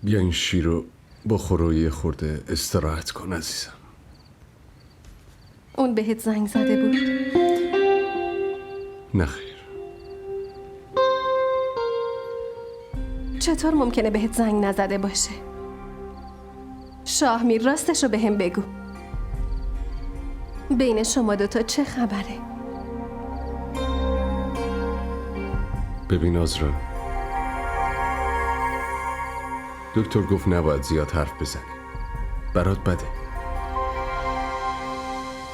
بیا این شیر رو بخور و یه خورده استراحت کن عزیزم. اون بهت زنگ زده بود؟ نخیر. چطور ممکنه بهت زنگ نزده باشه؟ شاهمیر راستش رو به هم بگو. بین شما دوتا چه خبره؟ ببین آزرا، دکتر گفت نباید زیاد حرف بزنی، برات بده.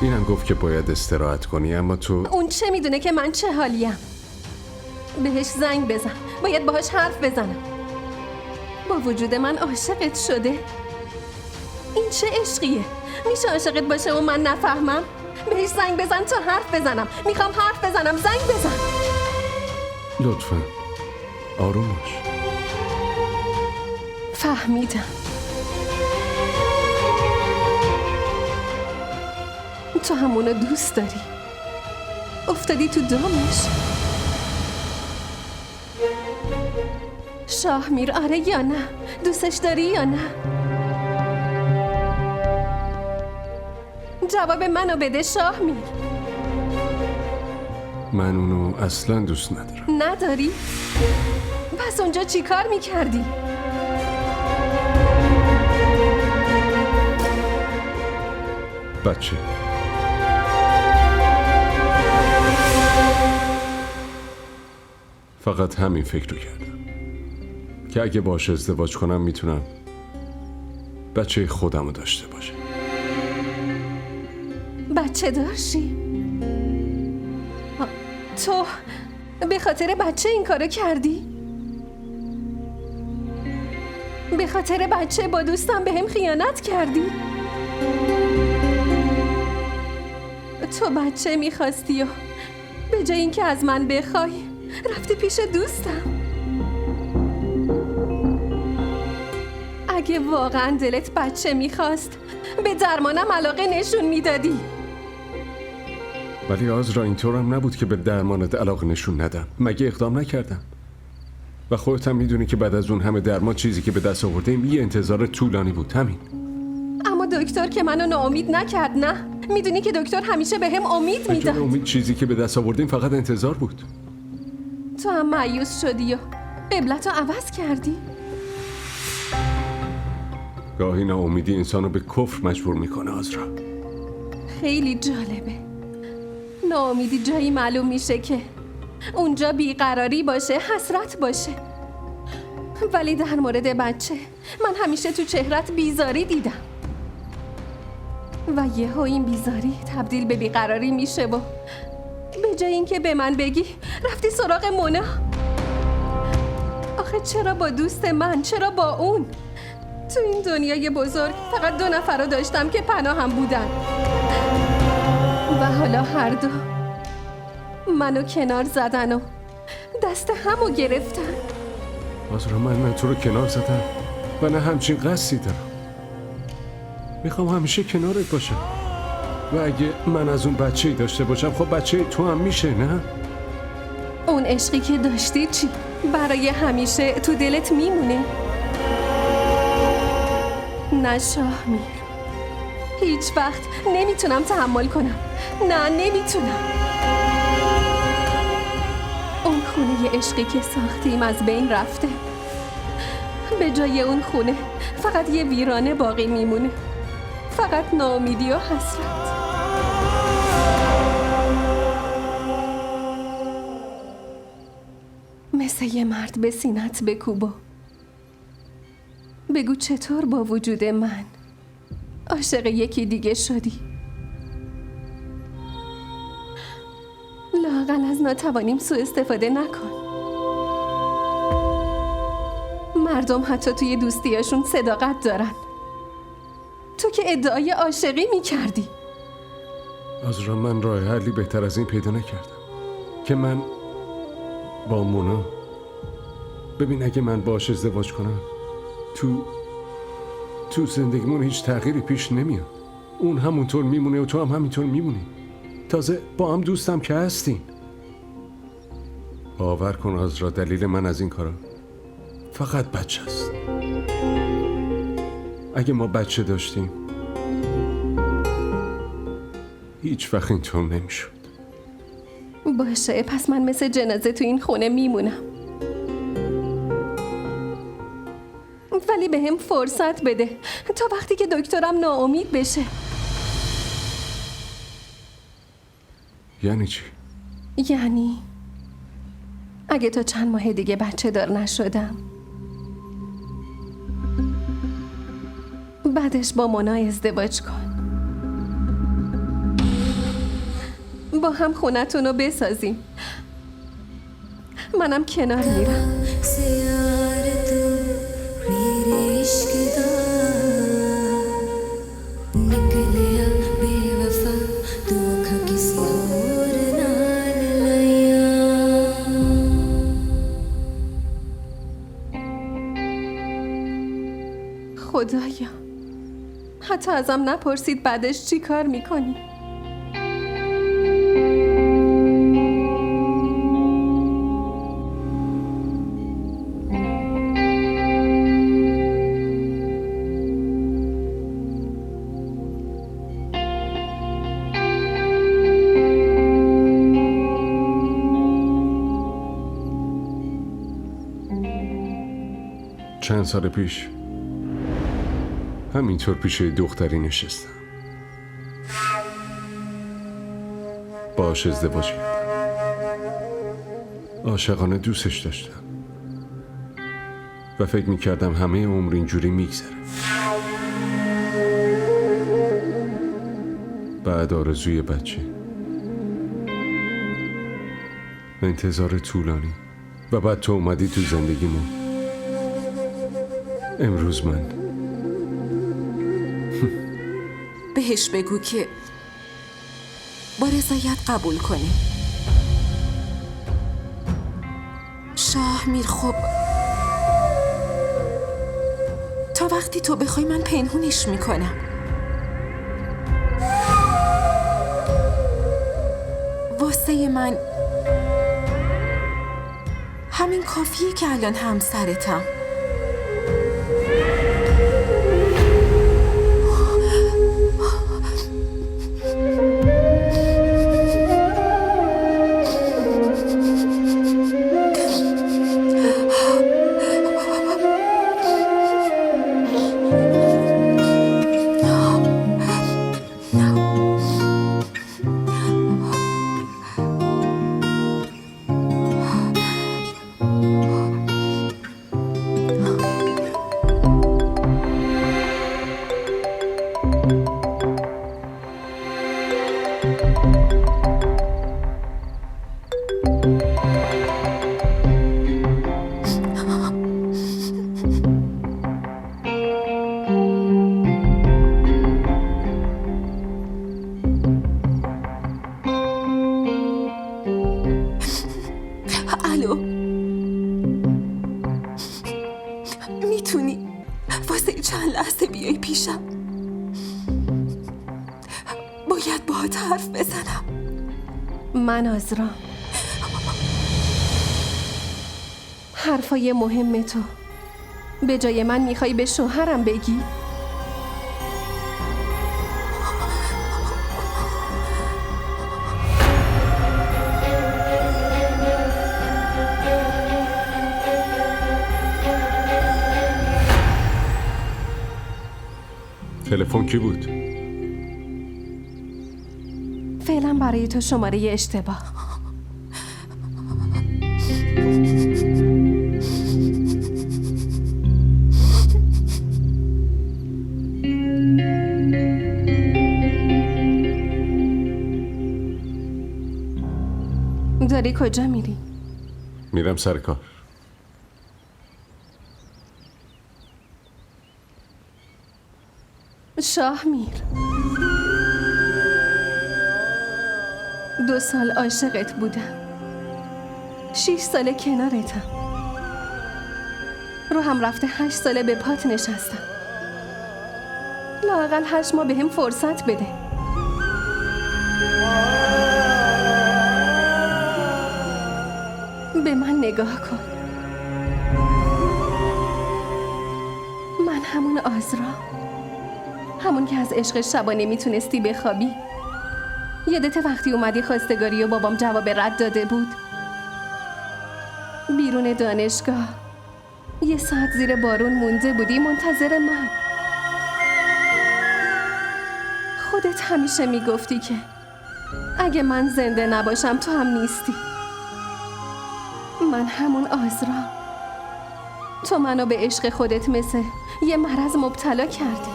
اینم گفت که باید استراحت کنی، اما تو اون چه میدونه که من چه حالیم؟ بهش زنگ بزن، باید باهاش حرف بزنم. با وجود من عاشقت شده. این چه عشقیه؟ میشه عاشقت باشه و من نفهمم؟ بهش زنگ بزن تا حرف بزنم. میخوام حرف بزنم، زنگ بزن. لطفاً آروم باش. فهمیدم. تو همونو دوست داری. افتادی تو دامش. شاهمیر آره یا نه؟ دوستش داری یا نه؟ جواب منو بده شاهمیر. من اونو اصلا دوست ندارم. نداری؟ پس اونجا چی کار میکردی؟ بچه فقط همین فکر رو کردم که اگه باش ازدواج کنم میتونم بچه خودم رو داشته باشم. بچه داشتی؟ تو به خاطر بچه این کارو کردی؟ به خاطر بچه با دوستم به هم خیانت کردی؟ تو بچه میخواستی و به جای اینکه از من بخوای رفتی پیش دوستم. اگه واقعا دلت بچه میخواست به درمانم علاقه نشون میدادی. ولی آزرا اینطورم نبود که به درمانت علاقه نشون ندم. مگه اقدام نکردم؟ و خودت هم میدونی که بعد از اون همه درمان چیزی که به دست آوردیم یه انتظار طولانی بود. همین. اما دکتر که منو ناامید نکرد. نه، میدونی که دکتر همیشه به هم امید میداد. امید چیزی که به دست آوردیم فقط انتظار بود. تو هم مایوس شدی و قبلتو عوض کردی. گاهی ناامیدی انسانو به کفر مجبور میکنه آزرا. خیلی جالبه. ناامیدی جایی معلوم میشه که اونجا بیقراری باشه، حسرت باشه. ولی در مورد بچه من همیشه تو چهرت بیزاری دیدم و یهو این بیزاری تبدیل به بیقراری میشه و به جای اینکه به من بگی رفتی سراغ مونا. آخه چرا با دوست من؟ چرا با اون؟ تو این دنیای بزرگ فقط 2 نفر رو داشتم که پناهم بودن و حالا هر دو منو کنار زدن و دست همو گرفتن. آزرا من نه تو رو کنار زدم و نه همچین قصدی دارم. میخوام همیشه کنارت باشم و اگه من از اون بچه‌ای داشته باشم خب بچه تو هم میشه، نه؟ اون عشقی که داشتی چی؟ برای همیشه تو دلت میمونه؟ نه شاهمیر، هیچ وقت نمیتونم تحمل کنم. نه نمیتونم. اون خونه عشقی که ساختیم از بین رفته. به جای اون خونه فقط یه ویرانه باقی میمونه. فقط ناامیدی و حسرت. مثل یه مرد به سینت بکوب و بگو چطور با وجود من عاشق یکی دیگه شدی. لااقل از ناتوانیم سوء استفاده نکن. مردم حتی توی دوستیاشون صداقت دارن. تو که ادعای عاشقی میکردی. آزرا من راه حلی بهتر از این پیدا نکردم که من با مونا. ببین اگه من باهاش ازدواج کنم تو زندگیمون هیچ تغییری پیش نمیاد. اون همونطور میمونه و تو هم همینطور میمونی. تازه با هم دوستم که هستین. باور کن آزرا دلیل من از این کارا فقط بچه است. اگه ما بچه داشتیم هیچ وقت اینطور نمیشد. باشه، پس من مثل جنازه تو این خونه میمونم. ولی به هم فرصت بده تا وقتی که دکترم ناامید بشه. یعنی چی؟ یعنی اگه تا چند ماه دیگه بچه دار نشدم، بعدش با مونا ازدواج کن، با هم خونتون رو بسازیم، منم کنار میرم. خدایا، حتی ازم نپرسید بعدش چی کار میکنی. چند سال پیش همینطور پیش دختری نشستم، باهاش ازدواج کردم، عاشقانه دوستش داشتم و فکر میکردم همه عمر اینجوری میگذره. بعد آرزوی بچه، انتظار طولانی و بعد تو اومدی تو زندگیمون. امروز من بهش بگو که با رضایت قبول کنی. شاهمیر، خب تا وقتی تو بخوای من پنهونش میکنم. واسه من همین کافیه که الان همسرتم. الو، میتونی واسه چند لحظه بیای پیشم؟ باید باهات حرف بزنم. من آزرا، حرفای مهم تو به جای من میخوای به شوهرم بگی؟ تلفن کی بود؟ فعلا برای تو شماره اشتباه. داری کجا میری؟ میرم سر کار. شاهمیر، 2 سال عاشقت بودم، 6 ساله کنارتم، رو هم رفته 8 ساله به پات نشستم. لااقل 8 ماه به هم فرصت بده. به من نگاه کن، من همون آزرا همون که از عشق شبانه میتونستی بخوابی. یادت وقتی اومدی خواستگاری و بابام جواب رد داده بود؟ بیرون دانشگاه 1 ساعت زیر بارون مونده بودی منتظر من. خودت همیشه میگفتی که اگه من زنده نباشم تو هم نیستی. من همون آزرا. تو منو به عشق خودت مثل یه مرض مبتلا کردی.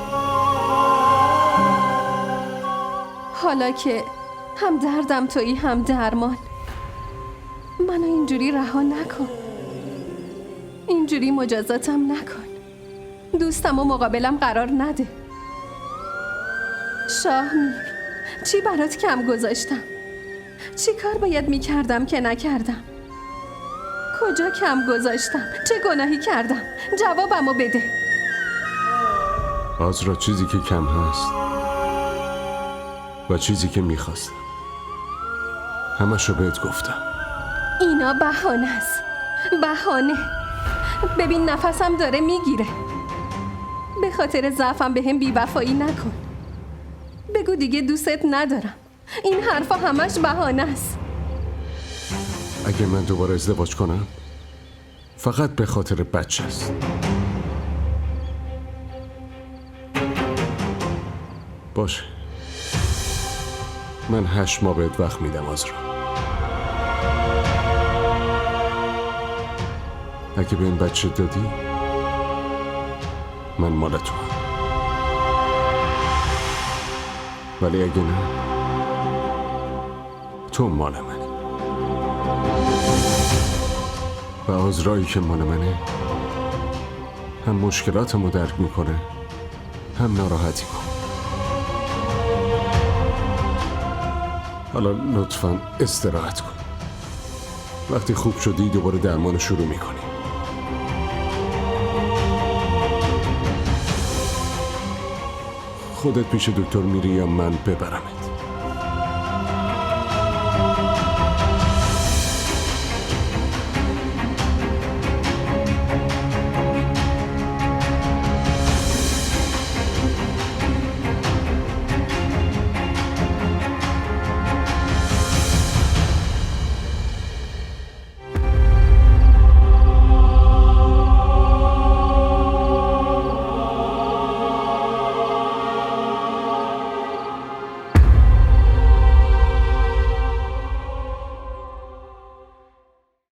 حالا که هم دردم تویی هم درمان، منو اینجوری رها نکن. اینجوری مجازاتم نکن. دوستم و مقابلم قرار نده. شاهمیر، چی برات کم گذاشتم؟ چی کار باید میکردم که نکردم؟ کجا کم گذاشتم؟ چه گناهی کردم؟ جوابمو بده. آزرا، چیزی که کم هست و چیزی که میخواستم همشو بهت گفتم. اینا بهانه است. بهانه. ببین نفسم داره میگیره. به خاطر ضعفم به هم بیوفایی نکن. بگو دیگه دوستت ندارم. این حرفا همش بهانه است. اگه من دوباره ازدواج کنم فقط به خاطر بچه است. باشه، من 8 ماه بهت وقت میدم آزرا. اگه به این بچه دادی من مال تو هم. ولی اگه نه تو مال منی. و آزرایی که مال منه هم مشکلاتمو درک میکنه هم ناراحتی کن. حالا لطفاً استراحت کن. وقتی خوب شدی دوباره درمان شروع میکنی. خودت پیش دکتر میری یا من ببرمت؟